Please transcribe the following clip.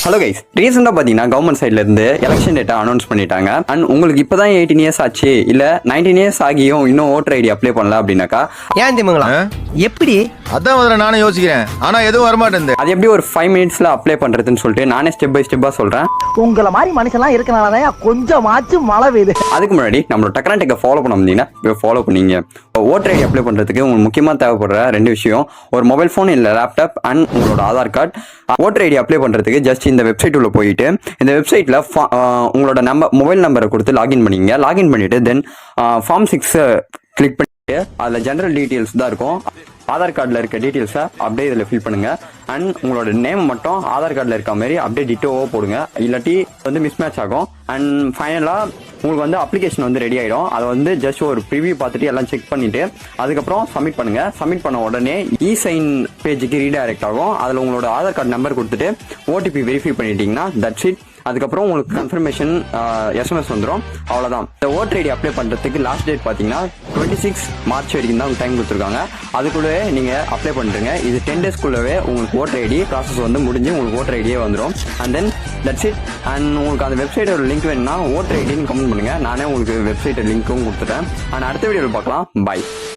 Hello guys, ரீசெண்டாக பார்த்தீங்கன்னா government சைட்ல இருந்து எலெக்ஷன் டேட்டா அனௌன்ஸ் பண்ணிட்டாங்க. அண்ட் உங்களுக்கு இப்போ தான் 18 இயர்ஸ் ஆச்சு, இல்லை 19 இயர்ஸ் ஆகியும் இன்னும் ஓட்டர் ஐடி அப்ளை பண்ணல அப்படின்னாக்கா ஏன் திமுங்களா எப்படி அதான் முதல்ல நானும் யோசிக்கிறேன். ஆனா எதுவும் வரமாட்டேன். அது எப்படி ஒரு 5 மினிட்ஸ்ல அப்ளை பண்றதுன்னு சொல்லிட்டு நானே ஸ்டெப் பை ஸ்டெப்பாக சொல்றேன். உங்களை மாதிரி மனுஷன்லாம் இருக்கனாலதான் கொஞ்சமாச்சும் மழை பெய்யுது. அதுக்கு முன்னாடி நம்மளோட டெக்ரான் டெக்கை ஃபாலோ பண்ண முடியுங்கன்னா இப்போ ஃபாலோ பண்ணீங்க. ஓட்டர் ஐடி அப்ளை பண்றதுக்கு உங்களுக்கு முக்கியமாக தேவைப்படுற 2 விஷயம்: ஒரு மொபைல் ஃபோன் இல்லை லேப்டாப் அண்ட் உங்களோட Aadhaar card. Voter ID apply பண்றதுக்கு ஜஸ்ட் இந்த வெப்சைட் உள்ள போயிட்டு இந்த வெப்சைட்ல உங்களோட மொபைல் நம்பரை கொடுத்து லாகின் பண்ணிங்க. லாகின் பண்ணிட்டு தென் ஃபார்ம் 6 கிளிக் பண்ணிட்டு அதில் ஜென்ரல் டீட்டெயில்ஸ் தான் இருக்கும். ஆதார் கார்டில் இருக்க டீட்டெயில்ஸை அப்படியே இதில் ஃபில் பண்ணுங்க. அண்ட் உங்களோட நேம் மட்டும் ஆதார் கார்டில் இருக்க மாதிரி அப்படியே டிட்டோவோ போடுங்க, இல்லாட்டி மிஸ் மேட்ச் ஆகும். அண்ட் ஃபைனலாக உங்களுக்கு அப்ளிகேஷன் ரெடி ஆகிடும். அதை ஜஸ்ட் ஒரு ப்ரிவியூ பார்த்துட்டு எல்லாம் செக் பண்ணிவிட்டு அதுக்கப்புறம் சப்மிட் பண்ணுங்கள். சப்மிட் பண்ண உடனே இ-சைன் பேஜுக்கு ரீடைரக்ட் ஆகும். அதில் உங்களோட ஆதார் கார்டு நம்பர் கொடுத்துட்டு ஓடிபி வெரிஃபை பண்ணிட்டீங்கன்னா தட்ஸ் இட். அதுக்கப்புறம் உங்களுக்கு கன்ஃபர்மேஷன் SMS வந்துடும். அவ்வளோதான். இந்த ஓட்டர் ஐடி அப்ளை பண்ணுறதுக்கு லாஸ்ட் டேட் பார்த்தீங்கன்னா 26 மார்ச் வரைக்கும் தான் டைம் கொடுத்துருக்காங்க. அதுக்குள்ளே நீங்கள் அப்ளை பண்ணுறீங்க. இது 10 டேஸ்க்குள்ளவே உங்களுக்கு ஓட்டர் ஐடி ப்ராசஸ் முடிஞ்சு உங்களுக்கு ஓட்டர் ஐடியே வந்துடும். And then that's it. And உங்களுக்கு அந்த வெப்சைட்டோட லிங்க் வேணும்னா ஓட்டர் ஐடின்னு கமெண்ட் பண்ணுங்கள். நானே உங்களுக்கு வெப்சைட் லிங்க்கும் கொடுத்துட்டேன். அண்ட் அடுத்த வீடியோவில் பார்க்கலாம். பாய்.